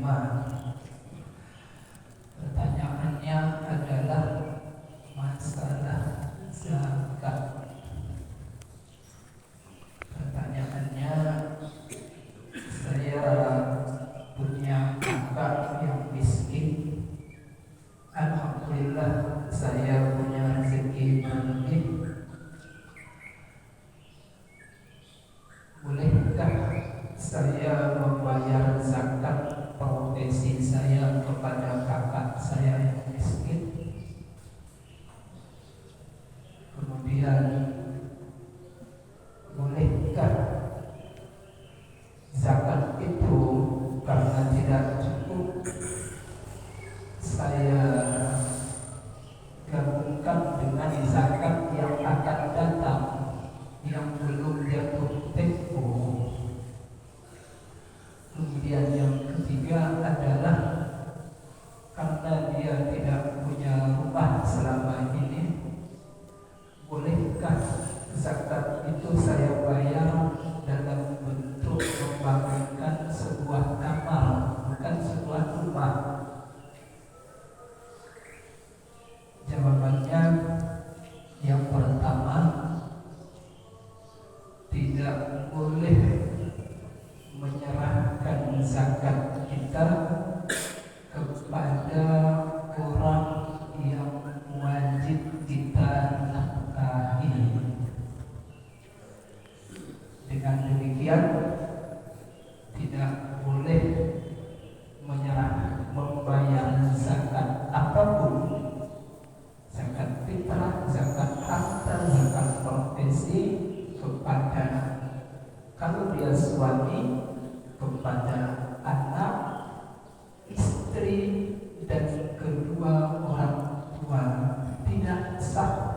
kelima. Pertanyaannya adalah masalah zakat. Pertanyaannya, saya punya kakak yang miskin. Alhamdulillah saya punya rezeki lebih. Bolehkah saya membayar zakat profesi saya kepada kakak saya yang miskin? Kemudian, bolehkah zakat itu karena tidak cukup saya gabungkan dengan zakat yang akan datang yang belum jatuh tempo? Kemudian yang ketiga adalah karena dia tidak punya rumah selama ini, bolehkah zakat itu saya bayar dalam bentuk membangunkan sebuah kamar, bukan sebuah rumah? Jawabannya yang pertama, tidak boleh menyerahkan zakat kita kepada orang yang wajib kita nafkahi. Dengan demikian, tidak boleh membayar zakat apapun, zakat fitrah, zakat harta, zakat profesi, kepada, kalau dia suami, kepada anak, istri, dan kedua orang tua. Tidak sah,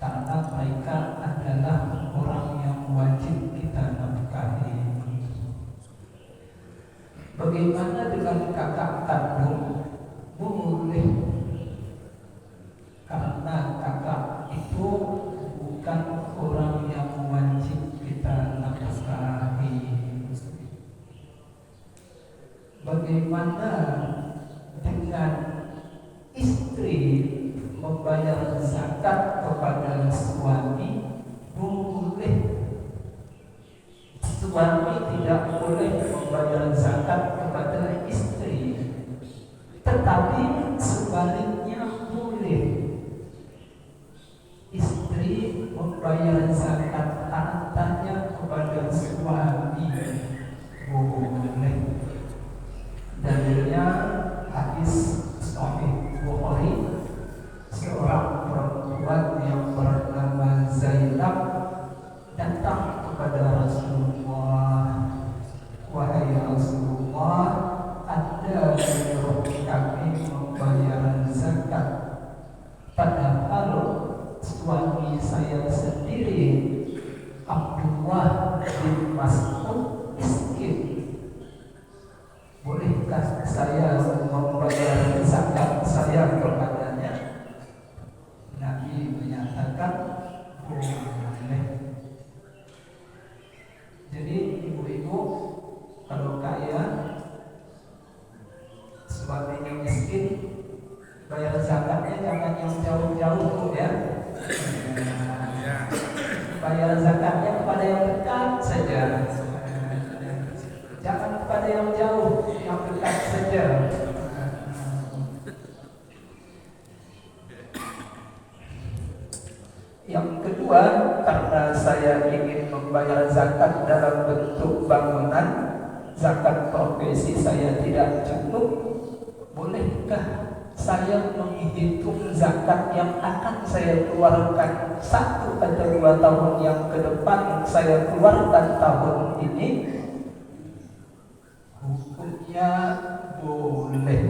karena mereka adalah orang yang wajib kita nafkahi. Bagaimana dengan kakak kandung? Boleh, karena kakak itu bukan orang yang wajib kita nafkahi. Bagaimana dengan istri membayar zakat kepada suami? Boleh. Suami tidak boleh membayar zakat kepada istri, tetapi sebaliknya boleh. Istri membayar zakat hartanya kepada suami, boleh. Dalilnya hadis Sahih Bukhari, seorang perempuan yang bernama Zainab datang kepada Rasulullah. Wahai Rasulullah, Anda menyuruh kami membayar zakat, padahal suami saya sendiri, Abdullah bin Mas'ud, miskin. Bolehkah saya membayar zakat saya kepadanya? Nabi menyatakan boleh. Jadi ibu-ibu, kalau kaya, suaminya miskin, bayar zakatnya jangan yang jauh-jauh ya. Bayar zakatnya kepada yang dekat saja, jangan kepada yang jauh, yang dekat saja. Yang kedua, karena saya ingin membayar zakat dalam bentuk bangunan, zakat profesi saya tidak cukup, bolehkah saya menghitung zakat yang akan saya keluarkan 1 atau 2 tahun yang ke depan saya keluarkan tahun ini? Hukumnya boleh.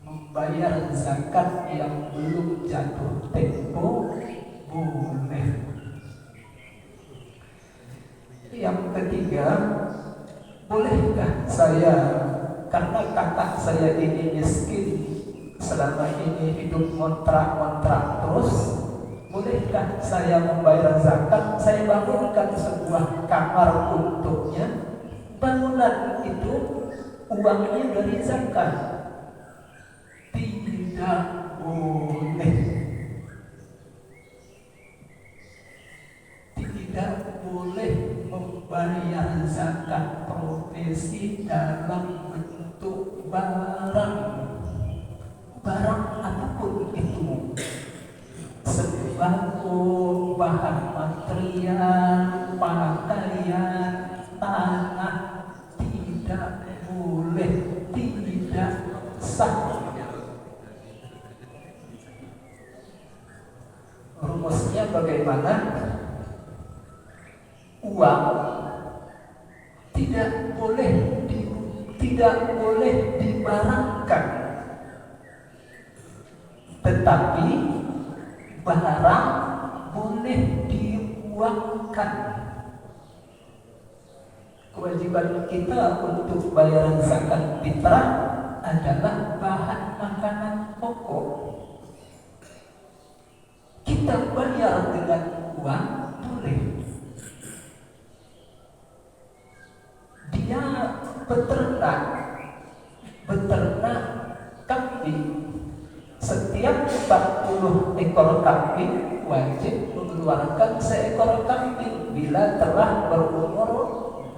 Membayar zakat yang belum jatuh tempo boleh. Yang ketiga, bolehkah saya, karena kakak saya ini miskin, selama ini hidup ngontrak-ngontrak terus, bolehkah saya membayar zakat? Saya bangunkan sebuah kamar untuknya, bangunan itu uangnya dari zakat. Tidak boleh. Tidak boleh membayar zakat profesi dalam bentuk barang. Barang apapun itu, sembako, bahan material, pakaian, tanah, tidak boleh, tidak sah. Rumusnya bagaimana? Uang tidak boleh dibarangkan, tetapi barang boleh diuangkan. Kewajiban kita untuk bayaran zakat fitrah adalah bahan makanan pokok. Kita bayar dengan uang boleh. Dia beternak kambing. Setiap 40 ekor kambing wajib mengeluarkan seekor kambing bila telah berumur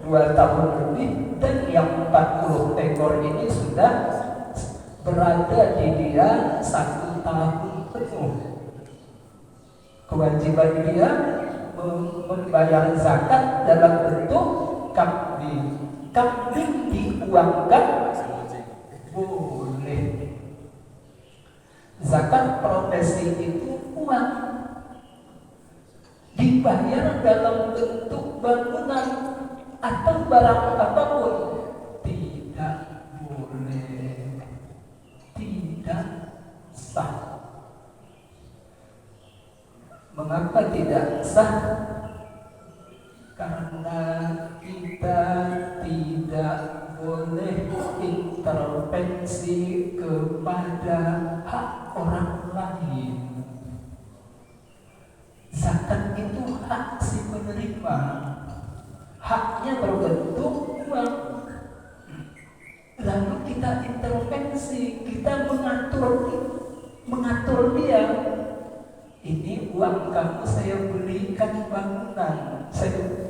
2 tahun lebih, dan yang 40 ekor ini sudah berada di dia 1 tahun penuh. Kewajiban dia membayar zakat dalam bentuk kambing. Kambing diuangkan boleh. Zakat profesi itu uang, dibayar dalam bentuk bangunan atau barang apapun, tidak boleh, tidak sah. Mengapa tidak sah? Karena kita tidak boleh intervensi kepada hak orang lain. Zakat itu hak si penerima, haknya berbentuk uang. Lalu kita intervensi, kita mengatur dia. Ini uang kamu saya belikan bangunan. Saya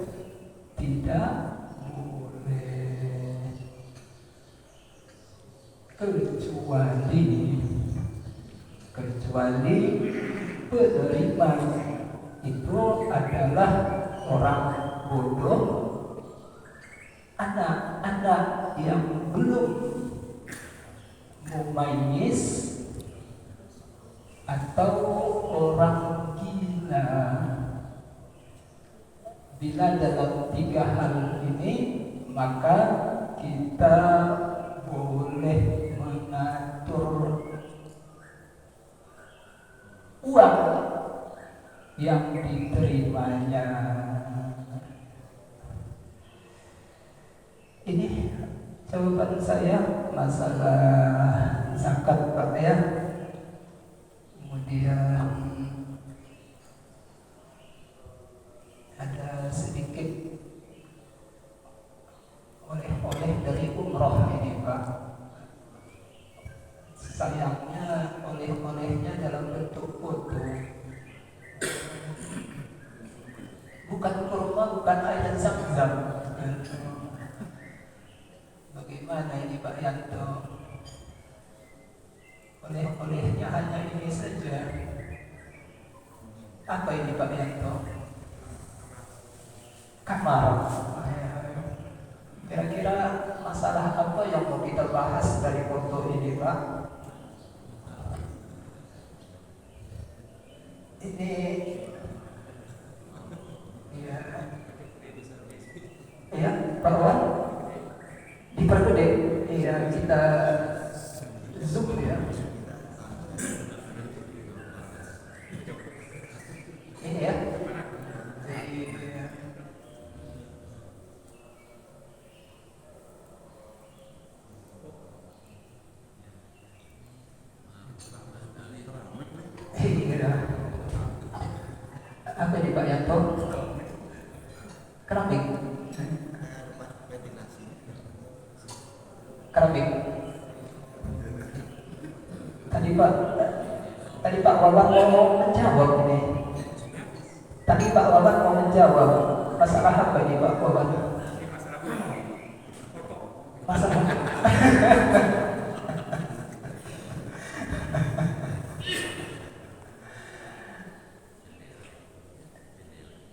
tidak boleh, kecuali penerima itu adalah orang bodoh, anak-anak yang belum mumayyiz, atau orang gila. Bila dalam 3 hal ini, maka kita boleh mengatur uang yang diterimanya. Ini jawaban saya masalah zakat, Pak ya. Kemudian ada sedikit oleh-oleh dari umroh ini, Pak. Sayangnya oleh-olehnya dalam bentuk foto, bukan kurma, bukan air zam-zam. Bagaimana ini Pak Yanto? Oleh-olehnya hanya ini saja. Apa ini Pak Yanto? Kamar. Kira-kira masalah apa yang mau kita bahas dari foto ini, Pak? Ini ya, bahwa dipergede, ya kita zoom ya. Ini ya. keramik. Tadi Pak Wawan mau menjawab ini. Tadi Pak Wawan mau menjawab masalah apa ini Pak Wawan? Masalah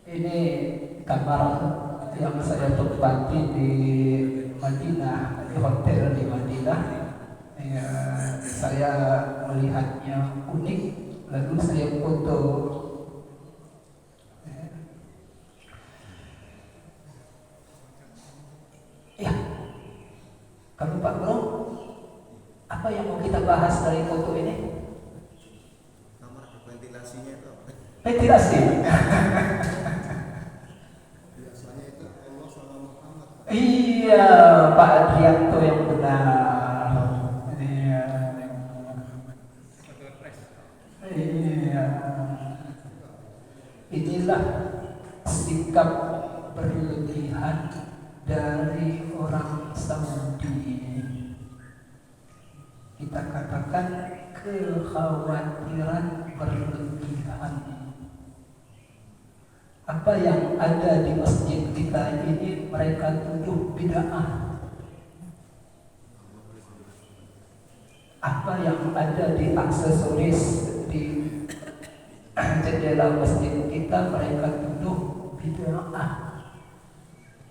ini kamar yang saya tempati di Madinah, di hotel di Madinah. Ya, saya melihatnya unik, lalu saya foto. Ya, kalau Pak Bro, apa yang mau kita bahas dari foto ini? Kamar ventilasinya itu apa? Ventilasi. Biasanya itu Allah sama Muhammad. Iya, Pak Adrianto yang benar. Iya. Iya. Inilah sikap berlebihan dari orang Saudi. Kita katakan kekhawatiran berlebihan. Apa yang ada di masjid kita ini mereka tuduh bid'ah. Apa yang ada di aksesoris di jendela masjid kita mereka tuduh bid'ah.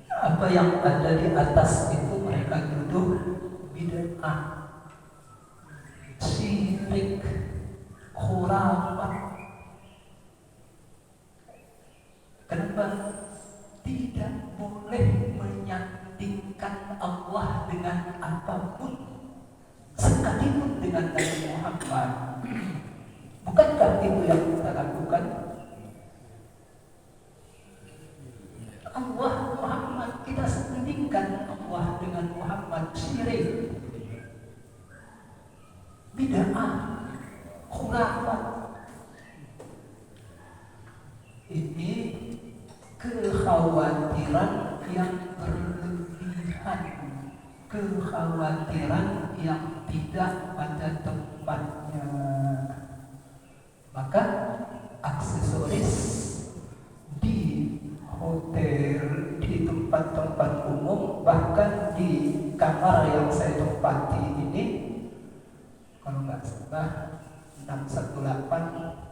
Apa yang ada di atas itu mereka tuduh bid'ah. Syirik, khurafat. Kenapa? Tidak boleh menyandingkan Allah dengan apapun, sekalipun dengan Nabi Muhammad. Bukankah itu yang kita lakukan? Allah Muhammad, kita sandingkan Allah dengan Muhammad, syirik, bid'ah, khurafat. Ini kekhawatiran yang berlebihan, kekhawatiran yang tidak pada tempatnya. Maka aksesoris di hotel, di tempat-tempat umum, bahkan di kamar yang saya tempati ini, kalau nggak salah 618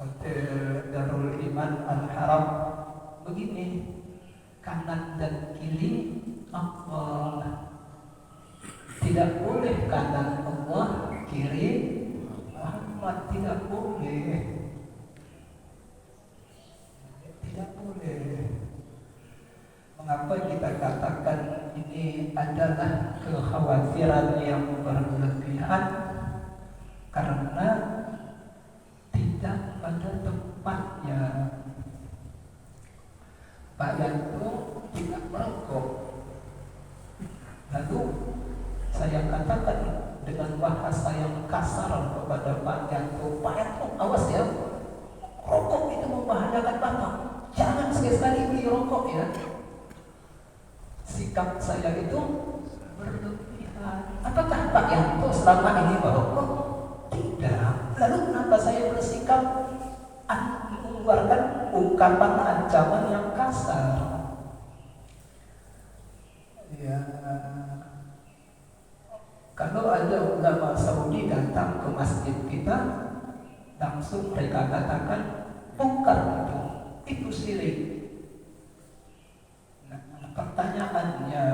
Hotel Darul Iman Al-Haram, begini, kanan dan kiri Allah. Tidak boleh kanan Allah, kiri Muhammad, tidak boleh. Tidak boleh. Mengapa kita katakan ini adalah kekhawatiran yang berlebihan? Karena tidak pada tempatnya. Pak Yanto tidak merokok. Lalu saya katakan dengan bahasa yang kasar kepada Pak Yanto, Pak Yanto, awas ya, rokok itu membahayakan Bapak. Jangan sekali-sekali beli rokok ya. Sikap saya itu berlebihan. Apakah Pak Yanto selama ini merokok? Tidak. Lalu kenapa saya bersikap mengeluarkan ungkapan ancaman yang kasar? Ya, kalau ada ulama Saudi datang ke masjid kita, langsung mereka katakan bongkar itu syirik. Nah, pertanyaannya,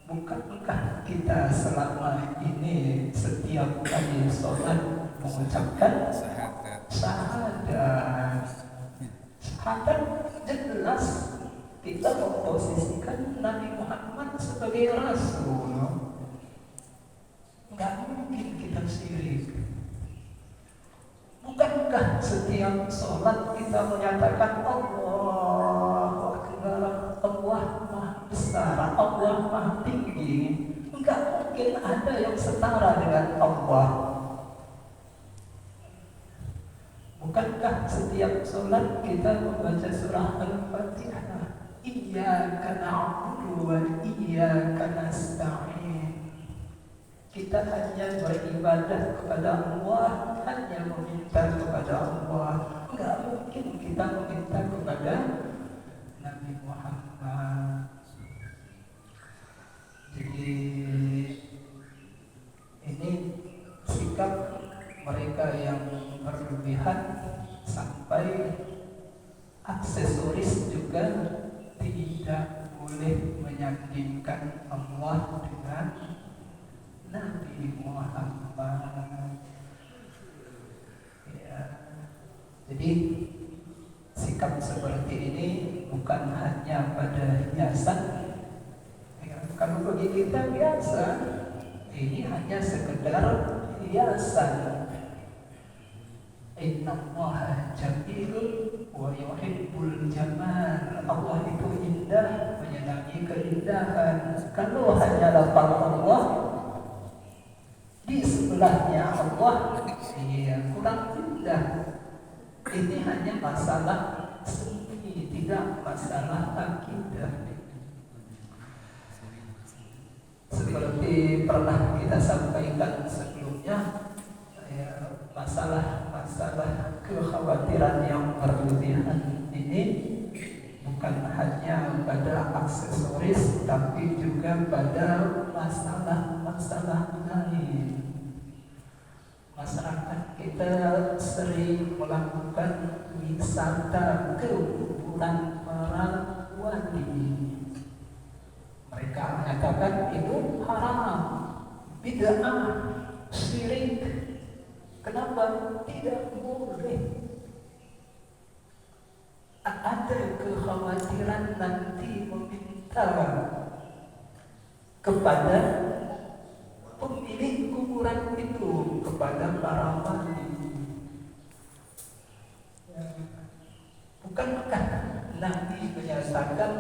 bukankah kita selama ini setiap kali sholat mengucapkan syahadat? Syahadat jelas kita memposisikan Nabi Muhammad sebagai Rasul. Nggak mungkin kita syirik. Bukankah setiap sholat kita menyatakan Allahu Akbar, Allah Maha Besar, Allah Maha Tinggi? Enggak mungkin ada yang setara dengan Allah. Bukankah setiap sholat kita membaca surah Al-Fatihah? Iyyaka na'budu wa iyyaka nasta'in. Kita hanya beribadah kepada Allah, hanya meminta kepada Allah. Enggak mungkin kita meminta kepada Nabi Muhammad. Jadi ini sikap mereka yang berlebihan sampai aksesoris juga tidak boleh menyandingkan Allah dengan Nabi Muhammad. Ya. Jadi sikap seperti ini bukan hanya pada hiasan. Ya, kalau bagi kita biasa, ini hanya sekedar hiasan. Innallaha jamilun wa yuhibbul jamal. Allah itu indah, menyenangi keindahan. Kalau hanya lafaz Allah di sebelahnya Allah, kurang indah. Ini hanya masalah seni, tidak masalah akidah. Seperti pernah kita sampaikan sebelumnya, masalah kekhawatiran yang berlebihan ini bukan hanya pada aksesoris, tapi juga pada masalah-masalah lain. Masyarakat kita sering melakukan wisata ke kuburan para wali. Mereka mengatakan itu haram, bid'ah, syirik. Kenapa? Tidak boleh. Ada kekhawatiran nanti meminta kepada pemilik kuburan itu, kepada para wali. Bukankah Nabi menyatakan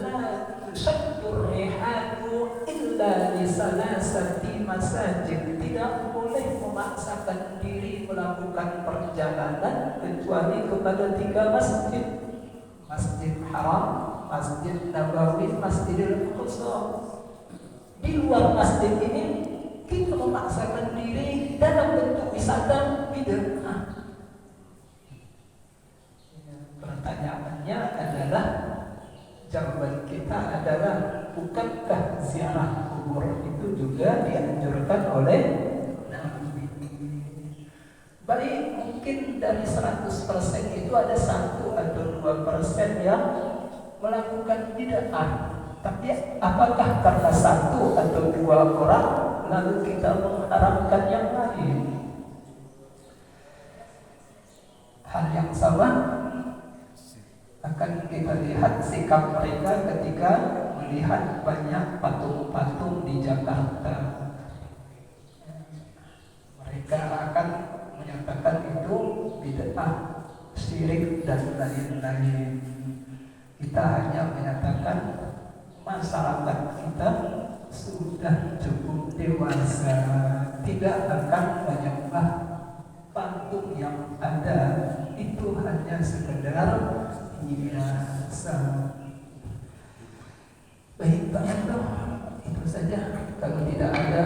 la tusaddur rihanu illa li salasati masajid? Tidak boleh memaksakan diri melakukan perjalanan kecuali kepada 3 masjid: Masjid Haram, Masjid Nabawi, Masjidil Aqsa. Di luar masjid ini kita memaksakan diri dalam bentuk wisata bid'ah. Pertanyaannya adalah, jawaban kita adalah, bukankah ziarah kubur itu juga dianjurkan oleh Nabi? Baik, mungkin dari 100% itu ada 1 atau 2% yang melakukan bid'ah. Tapi apakah karena 1 atau 2 orang lalu kita mengharamkan yang lain? Hal yang sama akan kita lihat sikap mereka ketika melihat banyak patung-patung di Jakarta. Mereka akan menyatakan itu bid'ah, syirik dan lain-lain. Kita hanya menyatakan masyarakat kita sudah cukup dewasa, tidak akan menyembah patung yang ada. Itu hanya sekedar biasa. Baik Pak Endo, itu saja. Kalau tidak ada,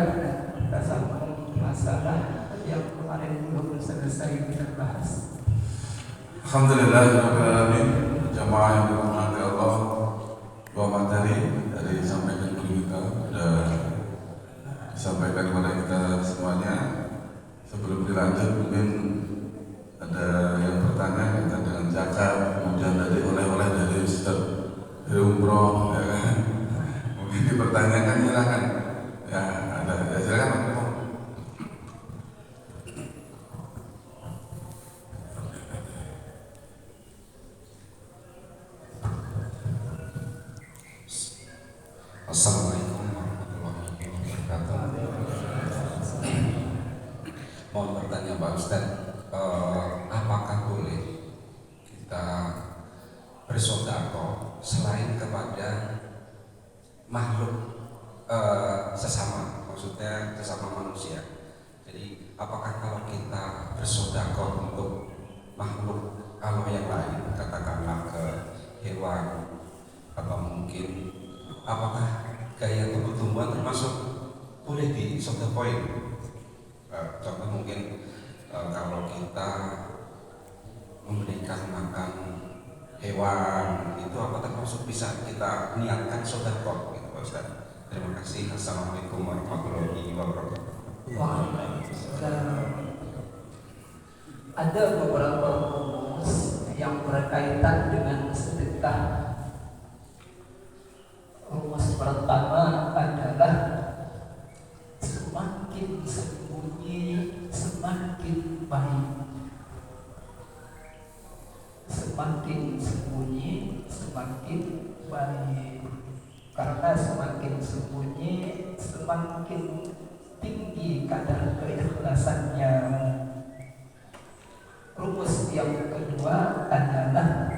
kita sambung masalah yang kemarin belum selesai kita bahas. Alhamdulillahirrahmanirrahim. Jamaah yang dirahmati Allah, bahwa materi dari disampaikan guru kita sudah disampaikan kepada kita semuanya. Sebelum dilanjut, mungkin ada yang bertanya kaitan dengan zakat, kemudian dari oleh-oleh dari Ustaz dari umroh, ya kan? Mungkin dipertanyakan, silakan. Ya, ada. Ya, silakan. Assalamualaikum warahmatullahi wabarakatuh. Mohon bertanya Pak Ustadz, apakah boleh kita bersedekah selain kepada makhluk sesama, maksudnya sesama manusia? Jadi apakah kalau kita bersedekah untuk makhluk Allah yang lain, katakanlah ke hewan atau mungkin apakah gaya tumbuh-tumbuhan termasuk boleh di sodakoin? Contoh mungkin kalau kita memberikan makan hewan itu apa termasuk bisa kita niatkan sodakoh gitu Pak Ustaz. Terima kasih. Assalamualaikum warahmatullahi wabarakatuh. Ada beberapa rumus yang berkaitan dengan sedekah. Rumus pertama adalah semakin sembunyi semakin baik. Semakin sembunyi semakin baik. Karena semakin sembunyi semakin tinggi kadar keikhlasannya. Rumus yang kedua adalah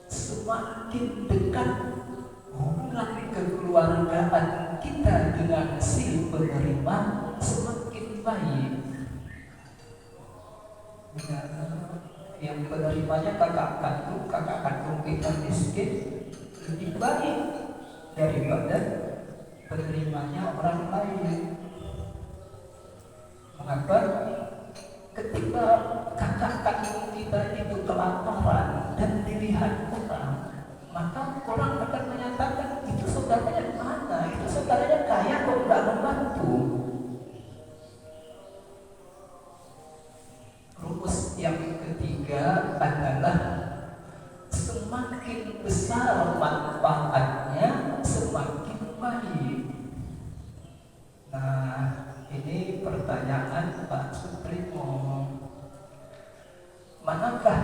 semakin dekat hubungan kekeluargaan kita dengan si penerima semakin baik. Yang penerimanya kakak kandung kita miskin lebih baik daripada penerimanya orang lain. Mengapa? Ketika kakak kandung kita itu kelaparan dan dilihat orang, maka orang akan menyatakan itu saudaranya mana? Itu saudaranya kaya kok tidak membantu. Rumus yang ketiga adalah semakin besar manfaatnya semakin baik. Nah, ini pertanyaan Pak Supremo. Manakah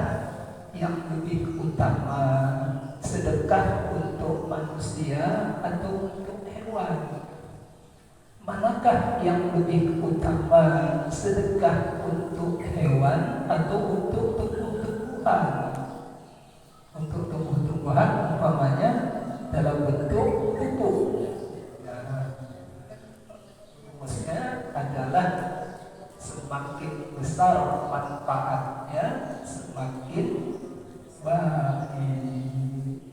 yang lebih utama, sedekah untuk manusia atau untuk hewan? Manakah yang lebih utama, sedekah untuk hewan atau untuk tumbuh-tumbuhan? Untuk tumbuh-tumbuhan umpamanya dalam bentuk pupuk. Rumusnya adalah semakin besar manfaatnya semakin baik.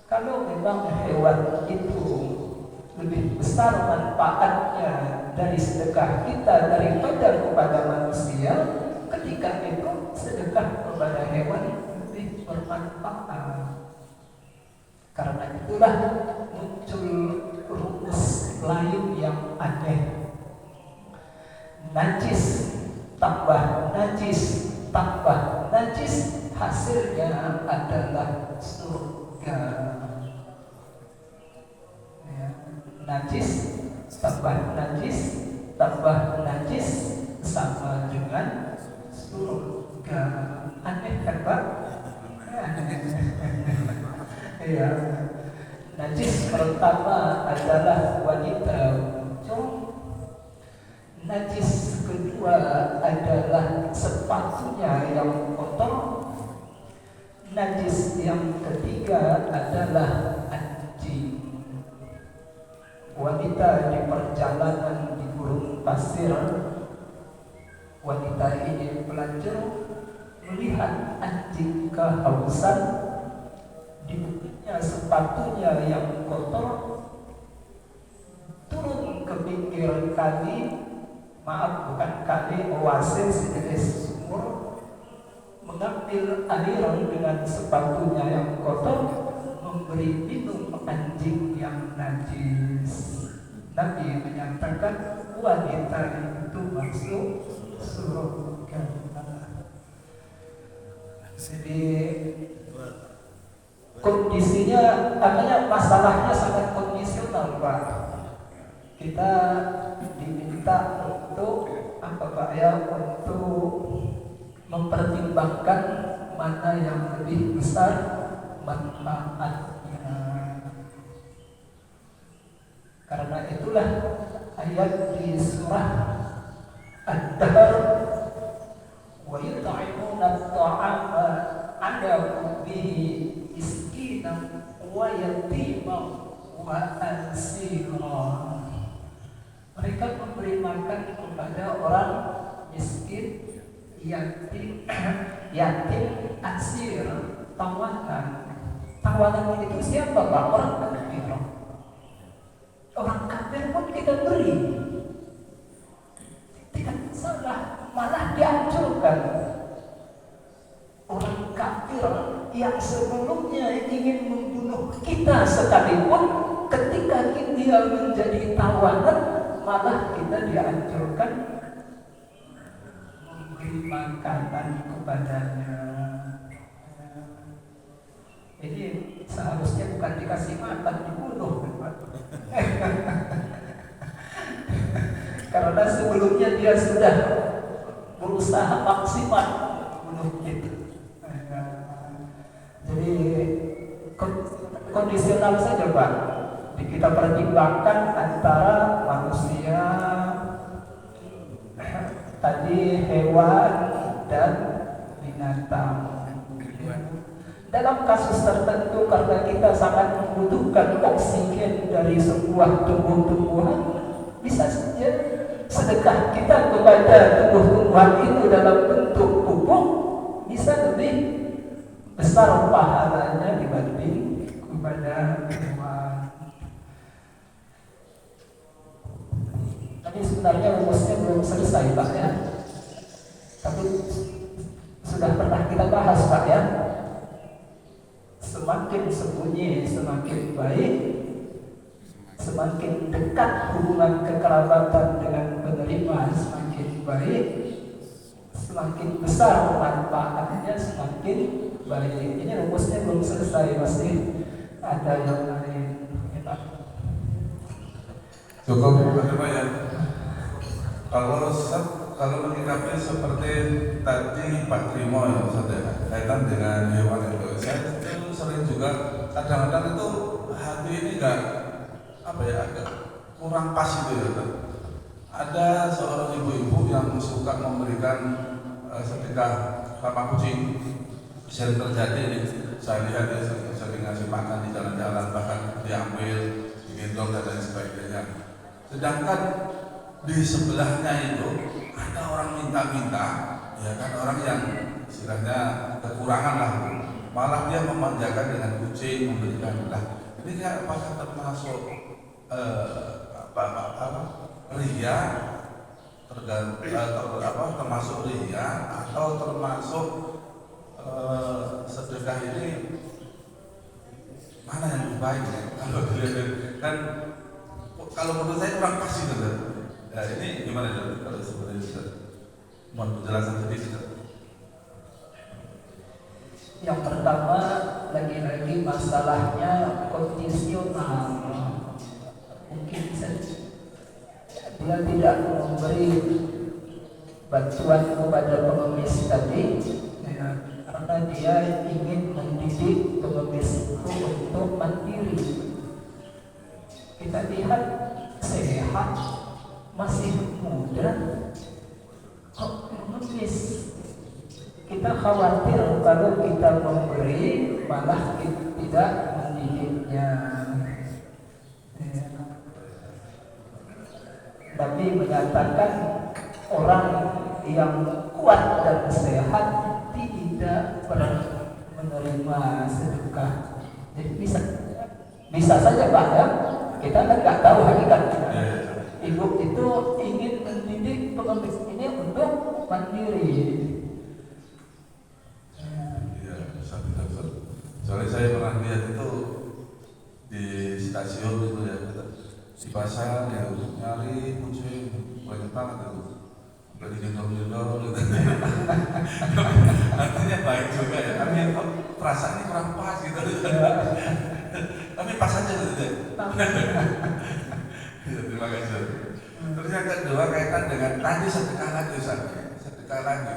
Kalau memang hewan itu lebih besar manfaatnya dari sedekah kita daripada kepada manusia, ketika itu sedekah kepada hewan lebih bermanfaat. Karena itulah muncul rumus lain yang aneh. Najis tambah najis tambah najis, hasilnya adalah surga. Ya, najis tambah najis sama dengan surga. Aneh kan Pak? Ya. Najis pertama adalah wanita muncul. Najis kedua adalah sepatunya yang kotor. Najis yang ketiga adalah anjing. Wanita di perjalanan di gurun pasir, wanita ini belajar melihat anjing kehausan, dibukanya sepatunya yang kotor, turun ke pinggir kali, maaf bukan kali, oasis jenis sumur, mengambil air dengan sepatunya yang kotor, memberi minum anjing yang najis. Nabi menyatakan wanita itu masuk surga. Jadi kondisinya, artinya masalahnya sangat kondisional Pak. Kita diminta untuk apa Pak ya, untuk mempertimbangkan mana yang lebih besar manfaatnya. Karena itulah ayat di surah Ad-Dahr, wa yut'imuna at-ta'ama 'ala hubbihi miskinan wa yatiman wa asira. Mereka memberi makan kepada orang miskin, yatim, asir, tawanan. tawanan itu siapa Pak? Orang kafir. Orang kafir pun kita beri. Tidak salah, malah dianjurkan. Orang kafir yang sebelumnya ingin membunuh kita sekalipun, ketika dia menjadi tawanan, malah kita dianjurkan memberi makanan kepadanya. Jadi seharusnya bukan dikasih makan, dibunuh. Karena sebelumnya dia sudah berusaha maksimal bunuh kita. Jadi kondisional saja Pak. Kita pertimbangkan antara manusia, tadi hewan dan binatang. Dalam kasus tertentu karena kita sangat membutuhkan oksigen dari sebuah tumbuh-tumbuhan, bisa saja sedekah kita kepada tumbuh-tumbuhan itu dalam bentuk pupuk bisa lebih besar pahalanya dibanding kepada hewan. Tapi sebenarnya rumusnya belum selesai Pak ya. Tapi sudah pernah kita bahas Pak ya. Semakin sembunyi semakin baik, semakin dekat hubungan kekerabatan dengan penerima semakin baik, semakin besar manfaatnya semakin baik. Ini rumusnya belum selesai, masih ada yang lain. Cukup Pak ya. Kalau menyikapi seperti tadi Pak Trimo yang sudah kaitan dengan hewan itu, saya itu sering juga kadang-kadang itu hati ini agak kurang pas itu ya. Ada seorang ibu-ibu yang suka memberikan sedekah sama kucing. Sering terjadi ini, saya lihat dia sering ngasih makan di jalan-jalan, bahkan diambil, digendong dan lain sebagainya. Sedangkan di sebelahnya itu ada orang minta-minta, ya kan, orang yang istilahnya kekurangan lah, malah dia memanjakan dengan kucing, memberikan lah. Ini apakah termasuk ria, termasuk ria atau termasuk sedekah ini mana yang lebih baik ya? Kan kalau menurut saya kurang pas gitu. Nah, ini gimana kalau sebenarnya bisa mohon penjelasan sedikit. Yang pertama, lagi-lagi masalahnya kondisional. Mungkin saja dia tidak memberi bantuan kepada pengemis tadi ya, karena dia ingin mendidik pengemis itu untuk mandiri. Kita lihat sehat, masih muda, kok mengemis. Kita khawatir kalau kita memberi malah kita tidak mendidiknya. Nabi menyatakan orang yang kuat dan sehat tidak pernah menerima sedekah. Jadi bisa saja Pak ya, kita kan nggak tahu hakikatnya. Ibu itu ingin mendidik pengemis ini untuk mandiri. Soalnya saya pernah lihat itu di stasiun itu ya, di pasar ya, nyari kucing banyak banget itu, beli gendong-gendong gitu. Artinya baik juga ya, tapi perasaannya kurang pas gitu. Tapi pas aja gitu. Terima kasih. Terus yang kedua kaitan dengan tadi sedekah lagi, sedekah lagi.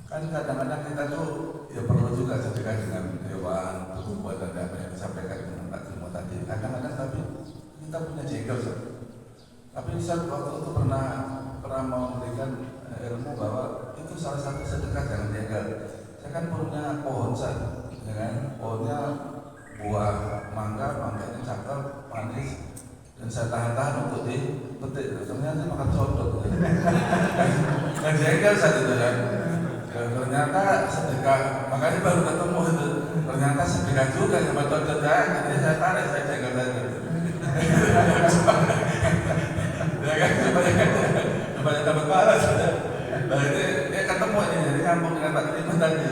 Kan kadang-kadang kita tuh ya perlu juga sedekah dengan hewan, buat dan apa yang disampaikan dengan Pak Timo tadi. Kadang-kadang tapi kita punya jengkel, tapi saya waktu itu pernah memberikan ilmu bahwa itu salah satu sedekah jangan jengkel. Saya kan punya pohon ya kan, pohonnya buah mangganya cakep, manis, dan saya tahan-tahan untuk dipetik. Ternyata makan codot. Dan jengkel saat itu kan. Ternyata sedekah, makanya baru ketemu itu. Ternyata pernah sedekah juga sama tonton saya, jadi saya tarik saya jaga saja. Ya kan, supaya dapat balas. Nah ini dia ketemu ini, jadi nyambung dengan Pak Keliman tadi.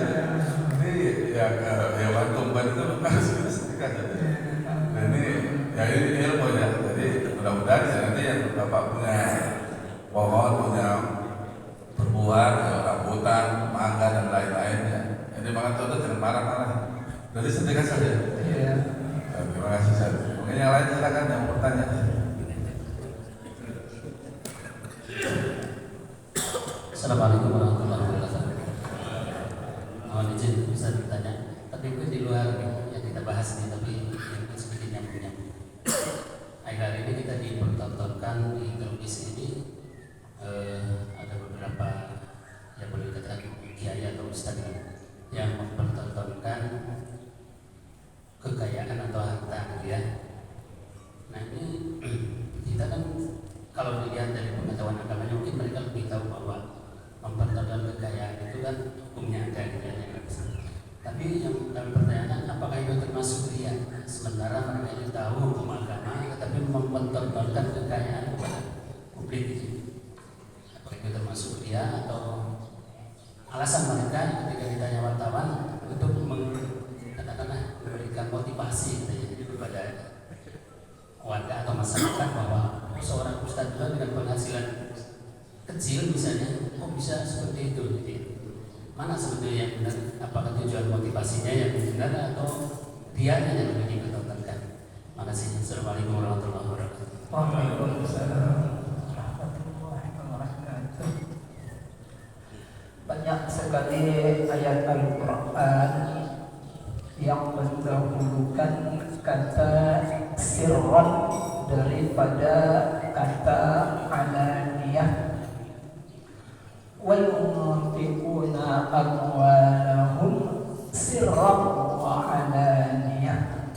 Ini ya bantuan itu harus kita sedekah. Nah ini ya ini ilmu ya. Jadi mudah-mudahan ya, nanti yang Bapak punya pohon, punya berbuah, rambutan, mangga dan lain-lainnya. Jadi makan contoh jangan marah-marah. Jadi sedekah saja. Iya. Terima kasih Ustaz. Mungkin yang lain silakan yang mau bertanya. Assalamualaikum warahmatullahi wabarakatuh. Mohon izin bisa bertanya, tapi itu di luar yang kita bahas ini, tapi mungkin sedikit nyambung-nyambung. Akhir-akhir ini kita dipertontonkan di televisi ini ada beberapa yang boleh dikatakan kiai atau ustadz yang mempertontonkan kekayaan atau harta ya. Nah ini kita kan kalau dilihat dari pengetahuan agamanya mungkin mereka lebih tahu bahwa mempertontonkan kekayaan itu kan hukumnya ada gitu ya. Tapi yang kami pertanyakan apakah itu termasuk riya? Sementara mereka itu tahu hukum agama tetapi mempertontonkan kekayaan kepada publik gitu. Apakah itu termasuk riya atau alasan mereka ketika ditanya wartawan untuk katakanlah memberikan motivasi kepada warga atau masyarakat bahwa seorang ustadz juga dengan penghasilan kecil misalnya kok bisa seperti itu gitu. Mana sebetulnya yang benar? Apakah tujuan motivasinya yang benar atau dianya yang lebih dipertontonkan? Makasih. Assalamualaikum warahmatullahi wabarakatuh. Waalaikumsalam warahmatullahi wabarakatuh. Banyak sekali ayat Al-Quran yang mendahulukan kata sirron daripada kata alaniyah. Wa yunfiquna amwalahum sirran wa alaniyah.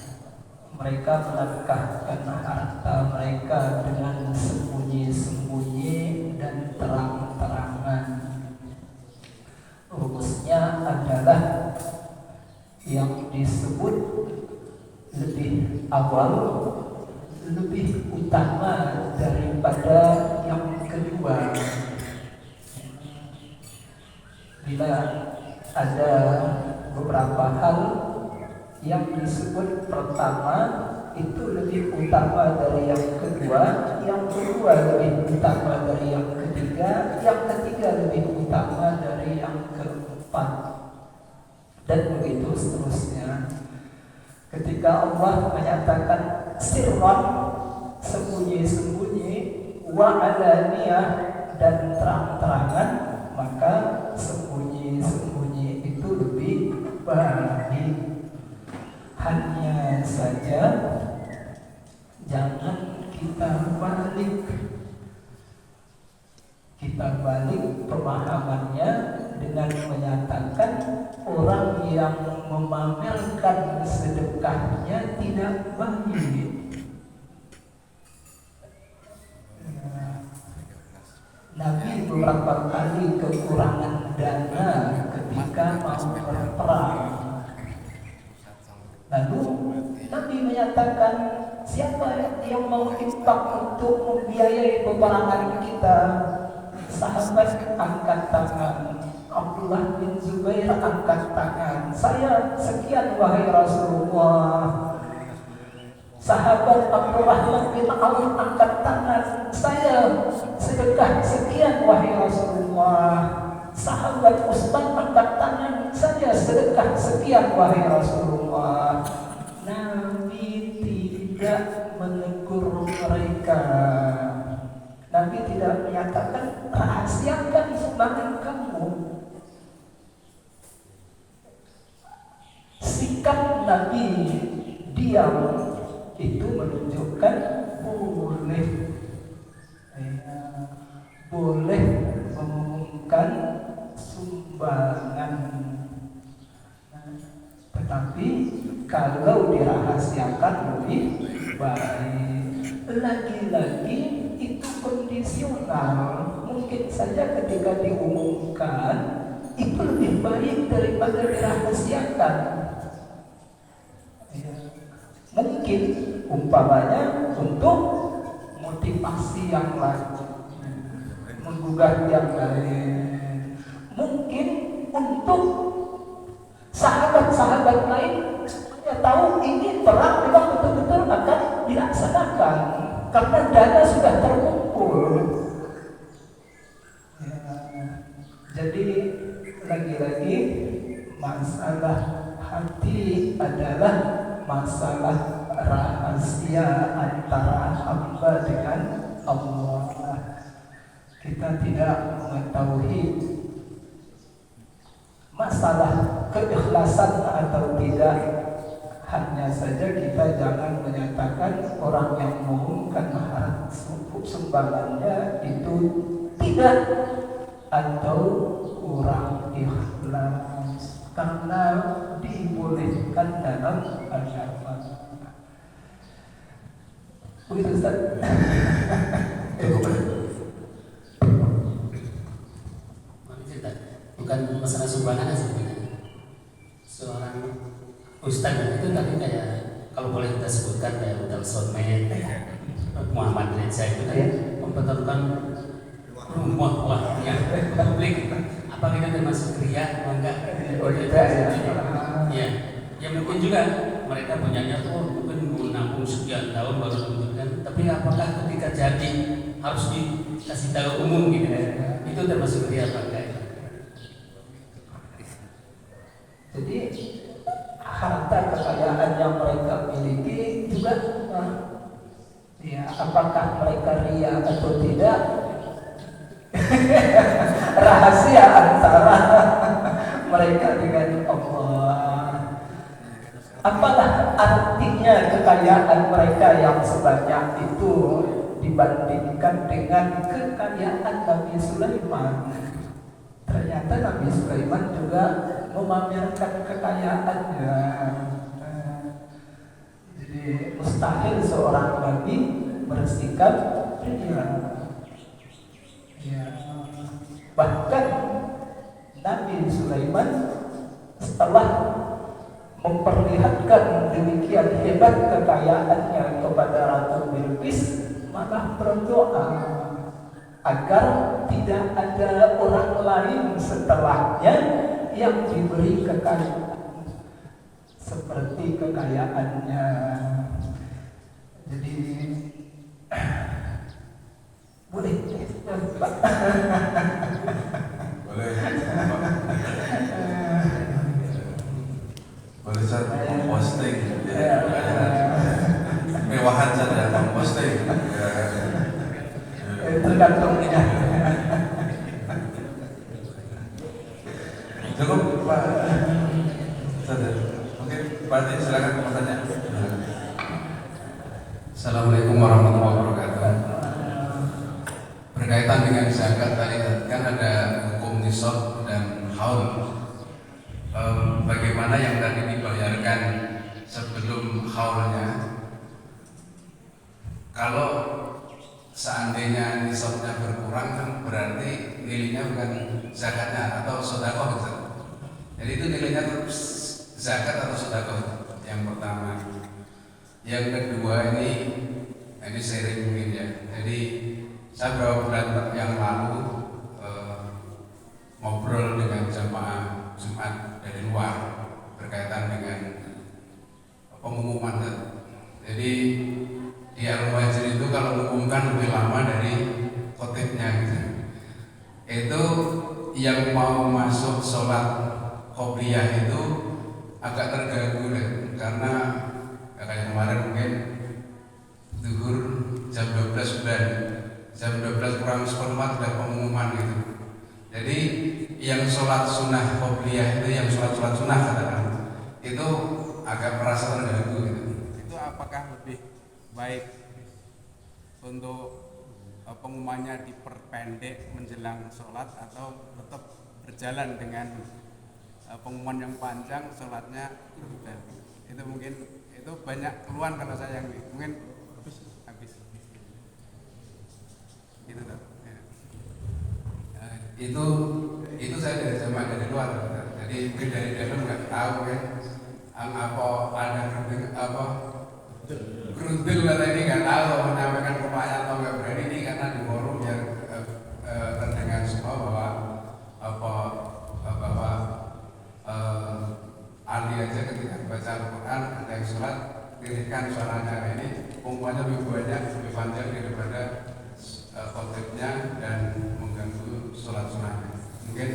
Mereka menafkahkan harta mereka dengan sembunyi-sembunyi dan terang-terangan. Rumusnya adalah yang disebut lebih awal, lebih utama daripada yang kedua. Bila ada beberapa hal yang disebut pertama itu lebih utama dari yang kedua lebih utama dari yang ketiga lebih utama dari yang keempat, dan begitu seterusnya. Ketika Allah menyatakan sirran sembunyi-sembunyi, wa alaniyah dan terang-terangan, maka sembunyi-sembunyi itu lebih baik. Hanya saja jangan kita balik pemahamannya dengan menyatakan orang yang memamerkan sedekahnya tidak baik. Nabi beberapa kali kekurangan dana ketika mau berperang. Lalu Nabi menyatakan, siapa yang mau infak untuk membiayai peperangan kita? Sahabat angkat tangan. Abdullah bin Zubair angkat tangan. Saya sekian wahai Rasulullah. Sahabat Abdurrahman bin Auf angkat tangan. Saya sedekah sekian wahai Rasulullah. Sahabat Utsman angkat tangan. Saya sedekah sekian wahai Rasulullah. Nabi tidak menegur mereka. Nabi tidak menyatakan rahasiakan sumbangan kamu. Sikap Nabi diam itu menunjukkan boleh mengumumkan sumbangan, tetapi kalau dirahasiakan lebih baik. Lagi-lagi itu kondisional. Mungkin saja ketika diumumkan itu lebih baik daripada dirahasiakan. mungkin umpamanya untuk motivasi yang lain, menggugah yang lain, mungkin untuk sahabat-sahabat lain yang tahu ini perang memang betul-betul akan dilaksanakan karena dana sudah terkumpul. Ya, jadi lagi-lagi masalah hati adalah masalah rahasia antara hamba dengan Allah. Kita tidak mengetahui masalah keikhlasan atau tidak. Hanya saja kita jangan menyatakan orang yang mengumumkan mahar sumbangannya itu tidak atau kurang ikhlas, karena dibolehkan dalam agama. Begitu Ustaz. Bukan masalah sumbangan sebenarnya. Seorang ustaz itu tadi kayak kalau boleh kita sebutkan kayak Udal Sonmen, Muhammad Reza itu kan mempertaruhkan rumah wahnya publik. Apa kita termasuk ria atau enggak? Oh tidak ya. Ya, ya mungkin juga mereka punyanya mungkin mau nampung sekian tahun baru menentukan. Tapi apakah ketika jadi harus dikasih tahu umum gitu? Itu termasuk ria apa enggak? Jadi harta kekayaan yang mereka miliki juga ya, apakah mereka ria atau tidak rahasia antara mereka dengan Allah. Apalah artinya kekayaan mereka yang sebanyak itu dibandingkan dengan kekayaan Nabi Sulaiman? Ternyata Nabi Sulaiman juga memamerkan kekayaannya. Jadi mustahil seorang nabi bersikap ria. Ya. Bahkan Nabi Sulaiman setelah memperlihatkan demikian hebat kekayaannya kepada Ratu Bilqis, malah berdoa agar tidak ada orang lain setelahnya yang diberi kekayaan seperti kekayaannya. Jadi boleh Pak. Boleh boleh saya posting mewahan saja posting tergantung ya. Cukup Pak Saja. Mungkin Pak Adi silakan bertanya. Assalamualaikum warahmatullahi wabarakatuh. Berkaitan dengan zakat tadi kan ada hukum nisab dan haul. Bagaimana yang tadi dibayarkan sebelum haulnya? Kalau seandainya nisabnya berkurang kan berarti nilainya bukan zakatnya atau sedekah gitu. Jadi itu nilainya zakat atau sedekah yang pertama. Yang kedua ini sharing mungkin ya. Jadi saya beberapa bulan yang lalu ngobrol dengan jamaah Jumat dari luar berkaitan dengan pengumuman. Jadi di Al-Muhajir itu kalau mengumumkan lebih lama dari khotibnya gitu. Itu yang mau masuk sholat qobliyah itu agak terganggu deh, karena kayak kemarin mungkin zuhur jam 12 bulan, jam 12 kurang seperempat sudah pengumuman gitu. Jadi yang sholat sunnah qobliyah itu, yang sholat sunnah katakan itu agak merasa terganggu gitu. Itu apakah lebih baik untuk pengumumannya diperpendek menjelang sholat atau tetap berjalan dengan pengumuman yang panjang, sholatnya dan itu mungkin itu banyak keluhan kalau saya yang mungkin habis gitu kan. Ya. Itu saya dari jamaah dari luar, jadi mungkin dari dalam nggak tahu ya apa ada apa Geruntil kata ini nggak tahu menyampaikan ke Pak Yanto nggak berani ini karena di forum biar terdengar semua bahwa Bapak ahli aja ketika baca Al-Quran ada yang sholat dirikan suaranya ini umumnya lebih banyak lebih panjang daripada khotibnya dan mengganggu sholat sunnahnya. Mungkin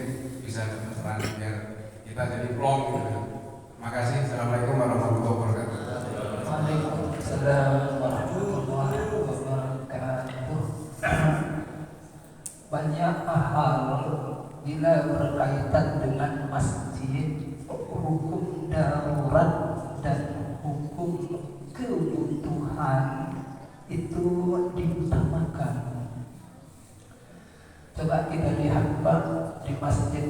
bisa terang biar kita jadi plong gitu. Makasih. Assalamualaikum warahmatullahi wabarakatuh. Waalaikumsalam warahmatullahi wabarakatuh. Banyak hal bila berkaitan dengan masjid, hukum darurat dan hukum kebutuhan itu diutamakan. Coba kita lihat Pak, di Masjid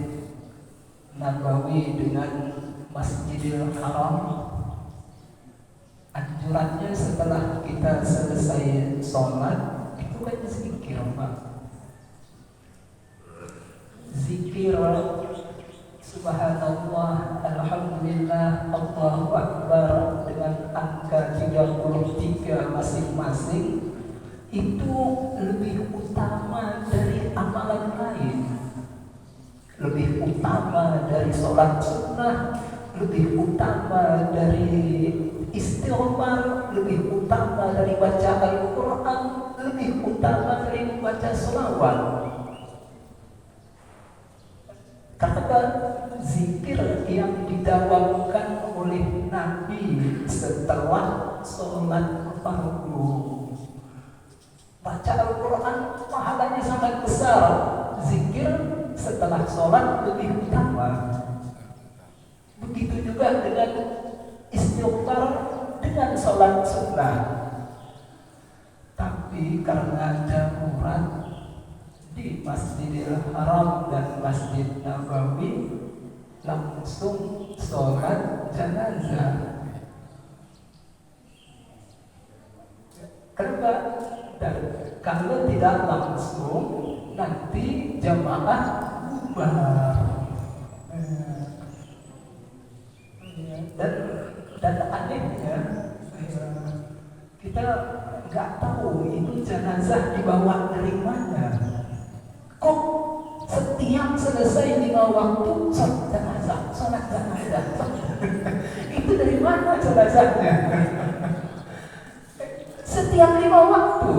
Nabawi dengan Masjidil Haram, anjurannya setelah kita selesai sholat itu kan zikir Pak. Zikir Subhanallah, Alhamdulillah, Allahu Akbar dengan angka 33 masing-masing itu lebih utama dari amalan lain, lebih utama dari sholat sunnah, lebih utama dari istighfar, lebih utama dari baca Al-Quran, lebih utama dari membaca sholawat. Karena zikir yang didawamkan oleh Nabi setelah sholat fardu, baca Al-Quran pahalanya sangat besar. Zikir setelah sholat lebih utama. Begitu juga dengan istighfar dengan sholat sunnah. Tapi karena darurat di Masjidil Haram dan Masjid Nabawi langsung sholat jenazah. Kenapa? Dan kalau tidak langsung nanti jamaah bubar. Dan anehnya kita nggak tahu itu jenazah dibawa dari mana. Kok setiap selesai 5 waktu sholat jenazah. Itu dari mana jenazahnya? Setiap 5 waktu.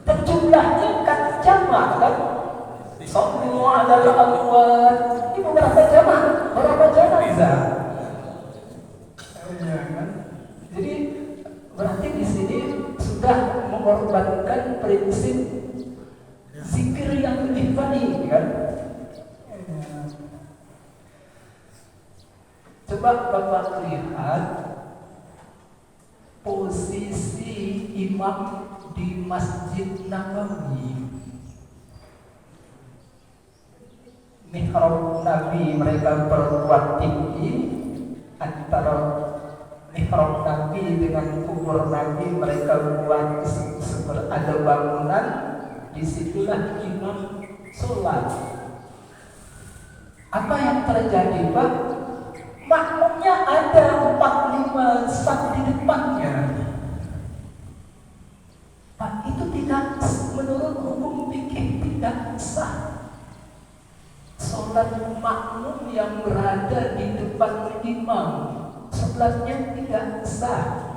Dan jumlahnya kan jamak kan? Sallu ala al-amwat. Ini berapa jamak? Berapa jenazah? Jadi berarti di sini sudah mengorbankan prinsip zikir yang lebih baik kan? Coba Bapak lihat posisi imam di Masjid Nabawi. Mihrab Nabi mereka berbuat tinggi, antara mihrab Nabi dengan kubur Nabi mereka buat ada bangunan. Disitulah imam sholat. Apa yang terjadi Pak? Makmumnya ada 4-5 saf di depannya. Pak, itu tidak menurut hukum fikih tidak sah. Sholat makmum yang berada di depan imam, sholatnya tidak sah.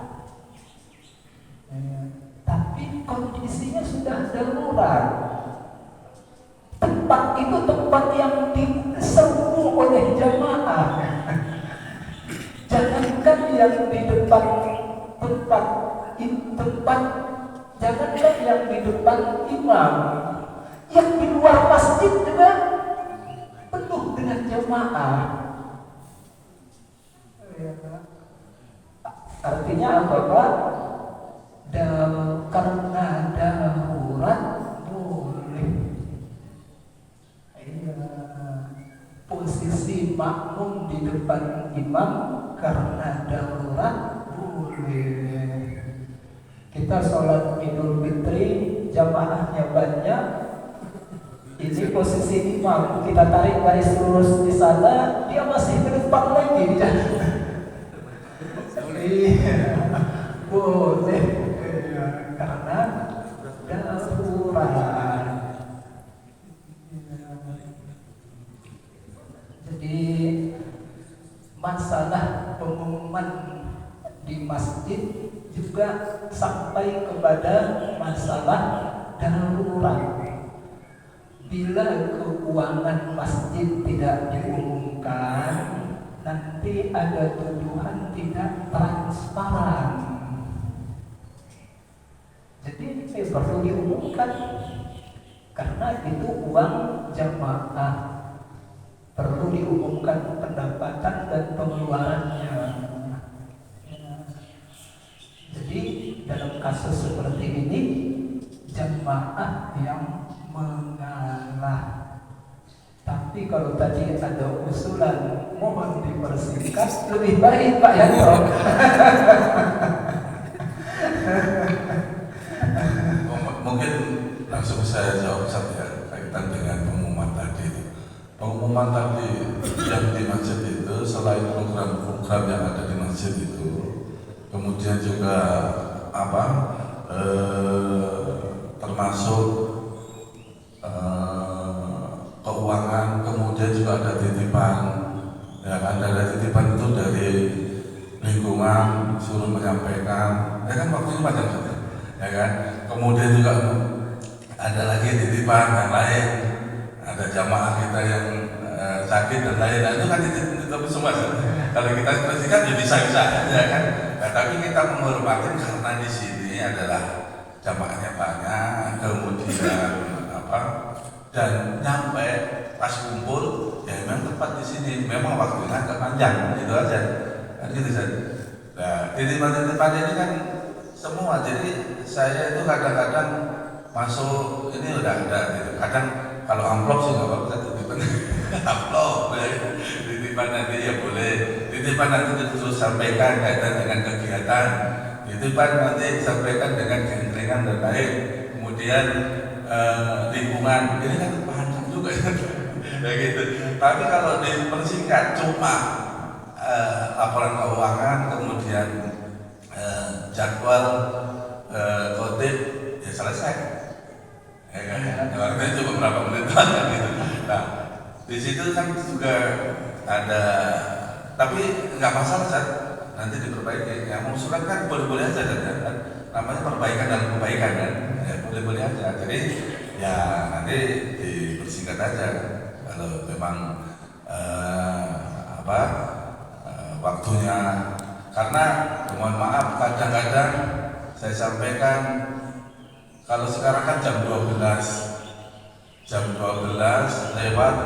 Tapi kondisinya sudah darurat. Tempat itu tempat yang diserbu oleh jamaah. Jangankan yang di depan tempat, jangankan yang di depan imam, yang di luar masjid juga penuh dengan jamaah. Artinya apa Pak? Karena darurat boleh. Posisi makmum di depan imam karena darurat boleh. Kita sholat Idul Fitri jamaahnya banyak. Ini posisi imam, kita tarik garis lurus di sana, dia masih ke depan lagi di jalan. pengumuman di masjid juga sampai kepada masalah darurat. Bila keuangan masjid tidak diumumkan, nanti ada tuduhan tidak transparan. Jadi ini perlu diumumkan karena itu uang jamaah, perlu diumumkan pendapatan dan pengeluarannya. Jadi dalam kasus seperti ini jamaah yang mengalah. Tapi kalau tadi ada usulan mohon dipersingkat, lebih baik Pak Yanto. Mungkin langsung saya jawab saja kaitan dengan pengumuman tadi. Pengumuman tadi yang di masjid itu selain program-program yang ada di masjid itu, kemudian juga termasuk keuangan, kemudian juga ada titipan. Ya, ada titipan itu dari lingkungan suruh menyampaikan, ya kan waktunya panjang saja, ya kan. Kemudian juga ada lagi titipan yang lain, ada jamaah kita yang sakit dan lain-lain, itu kan titipan semua. Kalau kita bersihkan ya bisa-bisa, ya kan. Nah, tapi kita menghormati karena di sini adalah jamaahnya banyak, kemudian dan nyampe pas kumpul ya memang tepat di sini, memang waktunya agak panjang, itu aja kan gitu saja. Nah, titipan ini kan semua, jadi saya itu kadang-kadang masuk ini udah ada gitu. Kadang kalau amplop sih nggak apa-apa, titipan amplop ya. Titipan nanti ya boleh, titipan nanti terus sampaikan kaitan dengan kegiatan, titipan nanti disampaikan dengan keringan dan lain, kemudian lingkungan, ini kan panjang juga ya gitu. Tapi kalau dipersingkat cuma laporan keuangan, kemudian jadwal khotib, ya selesai. Ya kan? Artinya cuma berapa menit gitu. Nah, di situ kan juga ada, tapi nggak masalah Zat, nanti diperbaiki. Yang mengusulkan kan boleh-boleh aja kan? Namanya perbaikan dan kebaikan kan, ya boleh-boleh aja. Jadi ya nanti dipersingkat aja kalau memang waktunya. Karena mohon maaf kadang-kadang saya sampaikan, kalau sekarang kan jam 12 lewat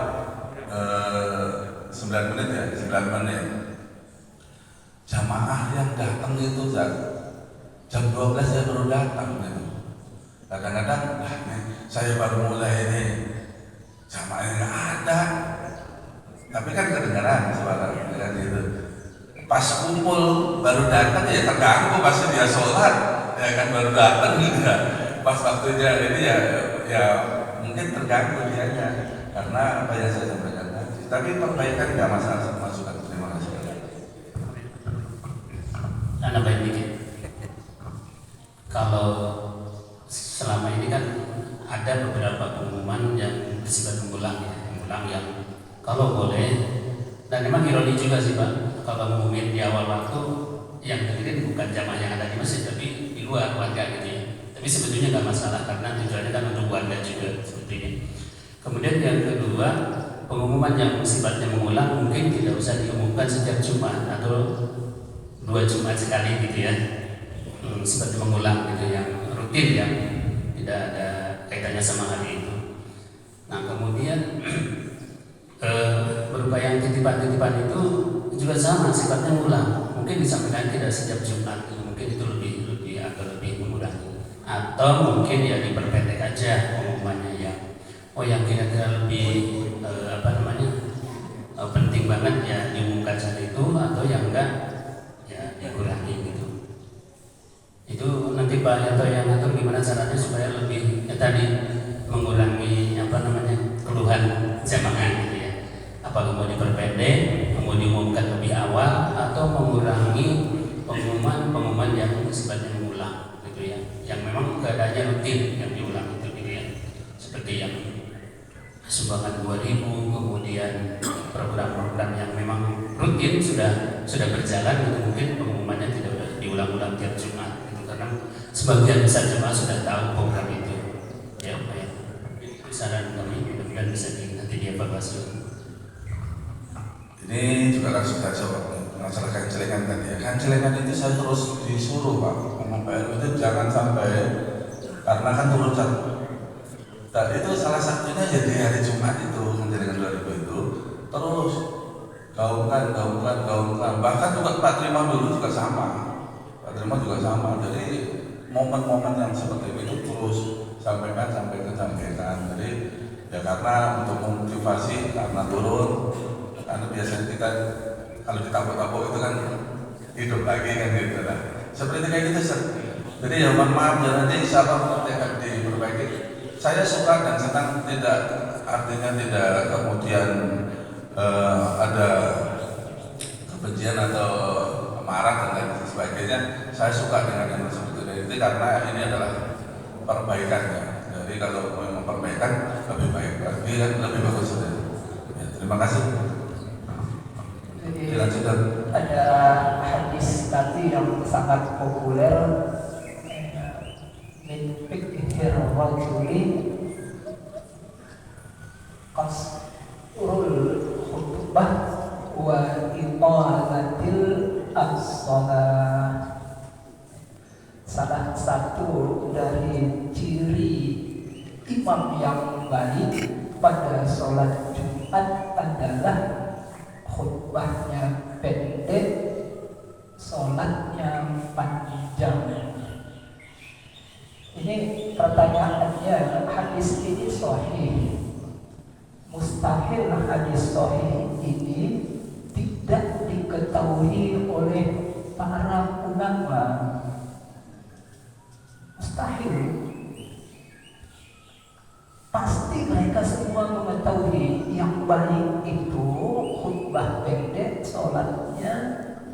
9 menit ya, 9 menit. Jamaah yang datang itu jam 12 saya baru datang gitu. Kadang-kadang saya baru mulai ini, jamaahnya nggak ada, tapi kan kedengaran suara kan gitu. Pas kumpul baru datang ya terganggu, pasti dia sholat ya kan, baru datang juga. Pas waktunya ini ya mungkin terganggu dianya karena apa yang saya sampaikan tadi. Tapi perbaikan nggak masalah, masukan. Terima kasih. Anda baik dikit. Kalau selama ini kan ada beberapa pengumuman yang bersifat mengulang yang kalau boleh, dan memang ironi juga sih Pak, kalau ngumumin di awal waktu yang dengerin bukan jamaah yang ada di masjid tapi di luar warga gitu ya. Tapi sebetulnya nggak masalah karena tujuannya kan untuk warga juga sebetulnya. Kemudian yang kedua, pengumuman yang sifatnya mengulang mungkin tidak usah diumumkan setiap Jumat atau 2 Jumat sekali gitu ya. Seperti mengulang gitu yang rutin yang tidak ada kaitannya sama hari itu. Nah kemudian berupa yang titipan-titipan itu juga sama sifatnya mengulang. Mungkin disampaikan tidak setiap Jumat, mungkin itu lebih mengurangi. Atau mungkin ya diperpendek aja pengumumannya yang kira-kira lebih penting banget ya diumumkan saat itu, atau yang enggak ya dikurangi gitu. Itu nanti Pak Yanto yang ngatur gimana caranya supaya lebih tadi mengurangi keluhan jamaah gitu ya. Apakah mau diperpendek, mau diumumkan lebih awal, atau mengurangi pengumuman yang sifatnya mengulang gitu ya, yang memang keadaannya rutin yang diulang itu gitu ya, seperti yang sumbangan 2000, kemudian program-program yang memang rutin sudah berjalan gitu, mungkin sebagian besar jemaah sudah tahu program itu. Ya, Pak ya. Itu saran kami, mudah-mudahan bisa nanti dievaluasi. Ini juga kan sudah jawab masalah kancelengan tadi ya. Kancelengan itu saya terus disuruh Pak ngomong Pak itu jangan sampai, karena kan turun satu. Dan itu salah satunya jadi hari Jumat itu kancelengan 2000 itu terus gaungkan. Bahkan juga Pak Terima dulu juga sama. Pak Terima juga sama. Jadi momen-momen yang seperti itu terus sampaikan. Jadi ya karena untuk memotivasi karena turun. Karena biasanya kita kalau ditabuk-tabuk itu kan hidup lagi kan gitu lah. Seperti kayak gitu Sir. Jadi ya mohon maaf ya nanti insya Allah nanti akan diperbaiki. Saya suka dan senang, tidak artinya tidak kemudian ada kebencian atau marah dan lain sebagainya. Saya suka dengan yang seperti itu karena ini adalah perbaikannya. Jadi kalau mau memperbaikan lebih baik lagi kan lebih bagus. Ya, terima kasih. Jadi ada hadis Nabi yang sangat populer, min fiqhir rajuli qasrul khutbah wa iqamatil as-shalah. Salah satu dari ciri imam yang baik pada sholat Jumat adalah khutbahnya pendek, sholatnya panjang. Ini pertanyaannya, hadis ini sahih. Mustahil hadis sahih ini tidak diketahui oleh para ulama. Mustahil. Pasti mereka semua mengetahui yang baik itu khutbah pendek, sholatnya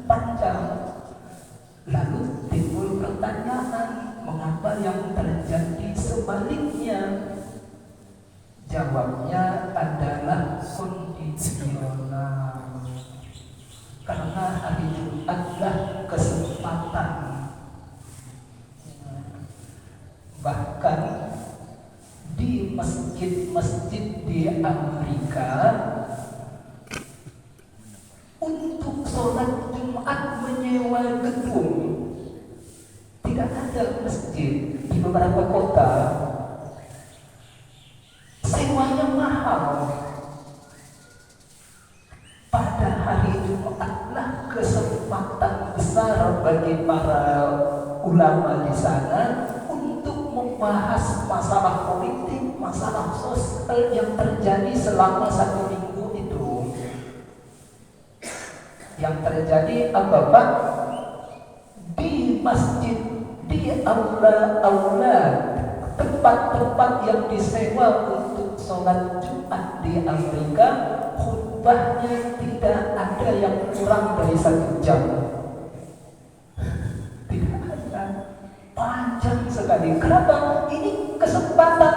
panjang. Lalu timbul pertanyaan, mengapa yang terjadi sebaliknya? Jawabnya adalah kondisional. Karena hari Jumatlah kesempatan. Bahkan di masjid-masjid di Amerika untuk sholat Jumat menyewa gedung. Tidak ada masjid di beberapa kota, sewanya mahal. Pada hari Jumatlah kesempatan besar bagi para ulama di sana membahas masalah politik, masalah sosial yang terjadi selama 1 minggu itu. Yang terjadi apa Pak? Di masjid, di aula-aula, tempat-tempat yang disewa untuk sholat Jumat di Amerika, khutbahnya tidak ada yang kurang dari 1 jam. Panjang sekali. Kenapa? Ini kesempatan,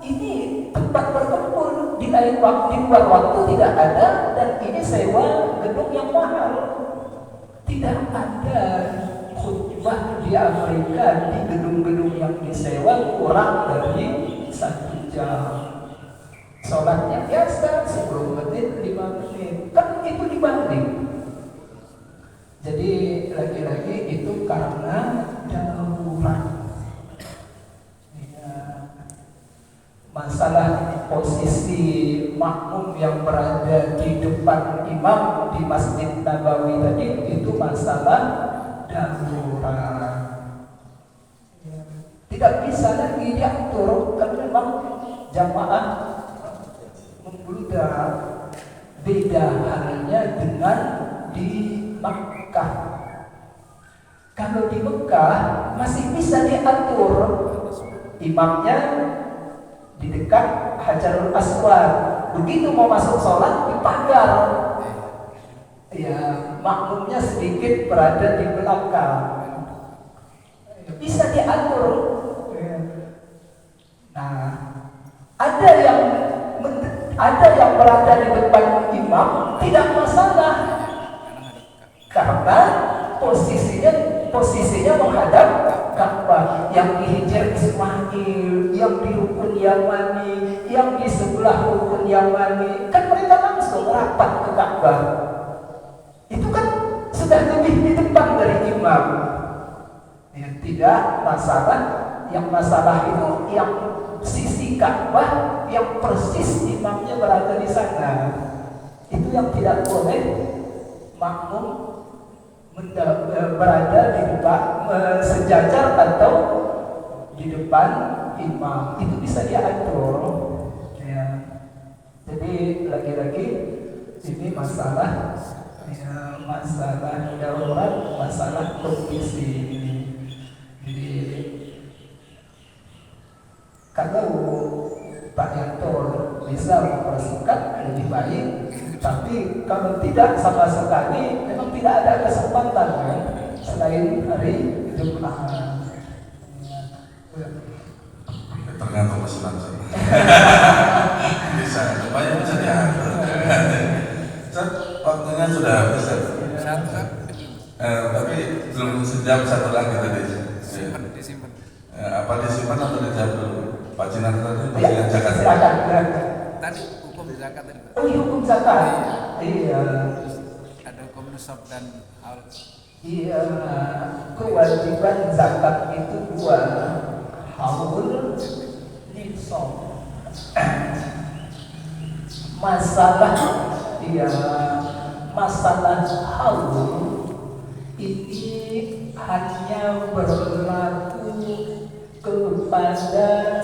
ini tempat berkumpul di lain waktu, di luar waktu tidak ada, dan ini sewa gedung yang mahal. Tidak ada khutbah di Amerika di gedung-gedung yang disewa kurang dari 1 jam. Sholatnya biasa 10 menit, 5 menit. Kan itu dibanding. Jadi lagi-lagi itu karena darurat. Ya. Masalah posisi makmum yang berada di depan imam di Masjid Nabawi tadi itu masalah darurat. Ya. Tidak bisa lagi diatur karena memang jamaah membludak. Beda halnya dengan di Mekah. Kalau di Mekah masih bisa diatur, imamnya di dekat Hajarul Aswad. Begitu mau masuk sholat dipagar, ya makmumnya sedikit berada di belakang. Bisa diatur. Nah, ada yang berada di depan imam tidak masalah. Karena posisinya menghadap Ka'bah, yang di Hijr Ismail, yang di Rukun Yamani, yang di sebelah Rukun Yamani, kan mereka langsung rapat ke Ka'bah. Itu kan sudah lebih di depan dari imam. Ya, tidak masalah, yang masalah itu yang sisi Ka'bah yang persis imamnya berada di sana. Itu yang tidak boleh makmum berada di depan sejajar atau di depan imam. Itu bisa diatur ya. Jadi lagi-lagi ini masalah ya, masalah darurat, masalah kondisi ini. Jadi kalau Pak Yanto bisa mempersingkat lebih baik, tapi kalau tidak sama sekali memang tidak ada kesempatan kan, selain hari Jumat. Tergantung pesanan saya. Bisa, supaya bisa diatur. Ustaz, waktunya sudah habis. Tapi belum sejam satu lagi tadi. Disimpan. Apa disimpan atau dijawab dulu? Pak Jinan tadi Ya, bagian zakat. silakan. Tadi hukum zakat tadi, Pak. Oh, iya, hukum zakat. Iya. Ada hukum nisab dan haul. Iya, kewajiban zakat itu dua, haul, nisab. Masalah haul ini hanya berlaku kepada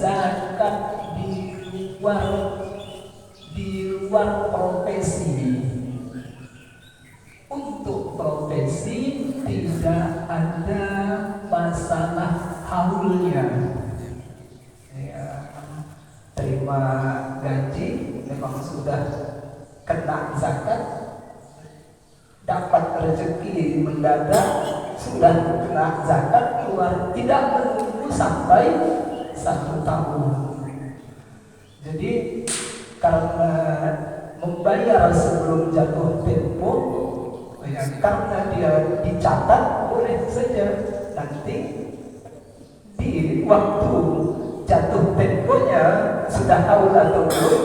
zakat di luar profesi. Untuk profesi tidak ada masalah haulnya. Ya, terima gaji memang sudah kena zakat, dapat rezeki mendadak sudah kena zakat keluar, tidak menunggu sampai 1 tahun. Jadi karena membayar sebelum jatuh tempo, ya, karena dia dicatat, boleh saja nanti di waktu jatuh temponya sudah tahu atau belum,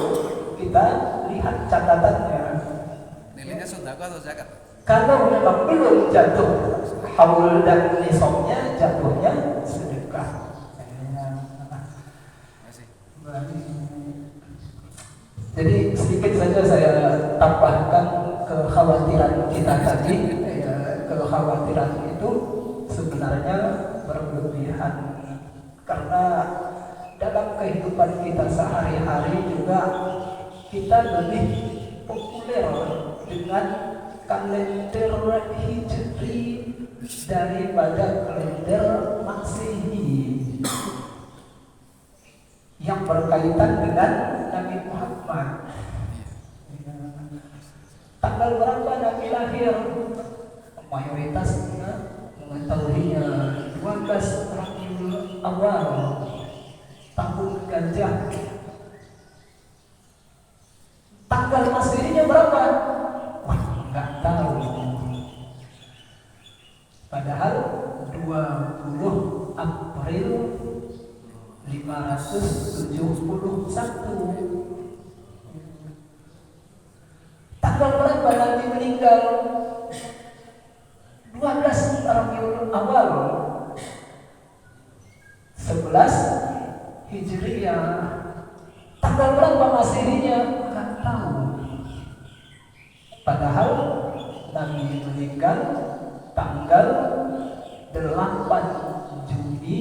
kita lihat catatannya. Nilainya sedekah atau zakat? Kalau memang belum jatuh haul dan nisabnya, jatuhnya sedekah. Jadi sedikit saja saya tambahkan kekhawatiran kita tadi. Ya, kekhawatiran itu sebenarnya berlebihan, karena dalam kehidupan kita sehari-hari juga kita lebih populer dengan kalender Hijri daripada kalender Masehi yang berkaitan dengan Nabi Muhammad. Tanggal berapa Nabi lahir? Mayoritasnya mengetahuinya 12 Rabiul Awal, tahun gajah. Tanggal Masehinya berapa? Wah, nggak tahu. Padahal 20 April 571. Tanggal berapa Nabi meninggal? 12 Rabiul Awal 11 Hijriah. Tanggal berapa Masehinya? Nggak tahu. Padahal Nabi meninggal tanggal 8 Juni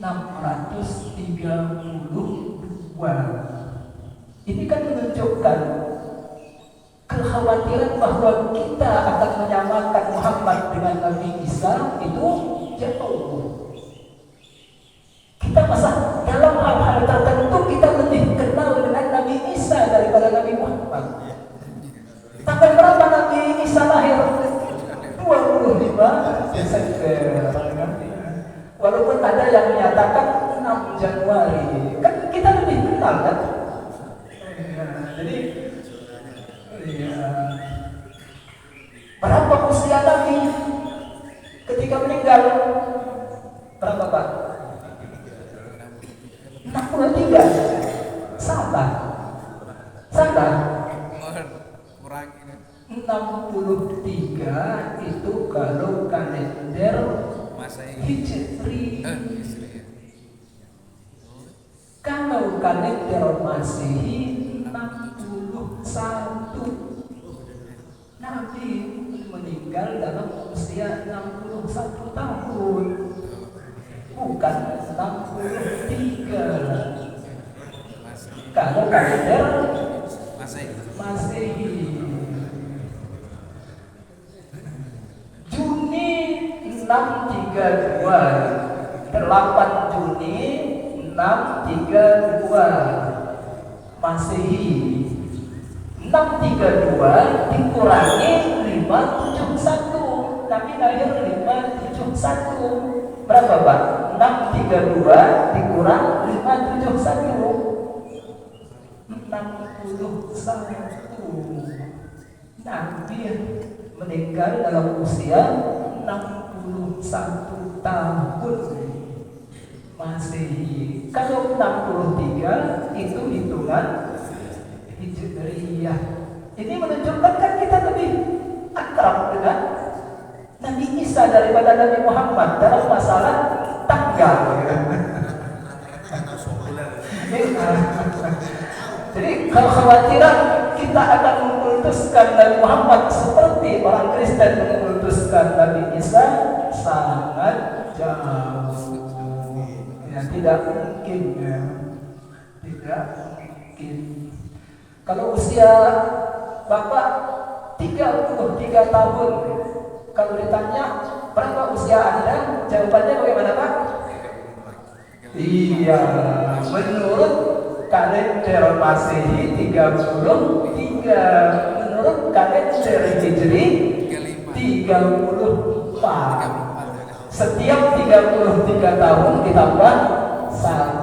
632. Ini kan menunjukkan kekhawatiran bahwa kita akan menyamakan Muhammad dengan Nabi Isa itu jauh. Kita masa dalam hal-hal tertentu kita lebih kenal dengan Nabi Isa daripada Nabi Muhammad. Tanggal berapa Nabi Isa lahir? 25 Desember. Walaupun ada yang menyatakan 6 Januari, kan kita lebih kenal kan? Jadi berapa usia Nabi ketika ketika meninggal berapa Pak? 63. Salah. Kurang ini. 63 itu kalau kalender Hijri. Kalau kalender Masehi 61. Nabi meninggal dalam usia 61 tahun. Bukan 63. Kalau kalender Masehi. Juni 632. 8 Juni 632 Masehi. 632 dikurangi 571. Nabi lahir 571. Berapa Pak? 632 dikurang 571. 61. Nabi meninggal dalam usia 61 tahun Masehi. Kalau 63 itu hitungan Hijriyah. Ini menunjukkan kan kita lebih akrab dengan Nabi Isa daripada Nabi Muhammad dalam masalah tanggal. Jadi kekhawatiran kita akan mengkultuskan Nabi Muhammad seperti orang Kristen mengkultuskan Nabi Isa sangat jauh. Ya, tidak mungkin ya. Tidak mungkin. Kalau usia Bapak 33 tahun, kalau ditanya berapa usia Anda, jawabannya bagaimana Pak? Iya, menurut kalender Masehi 33, menurut kalender Hijri 34. Setiap 33 tahun ditambah 1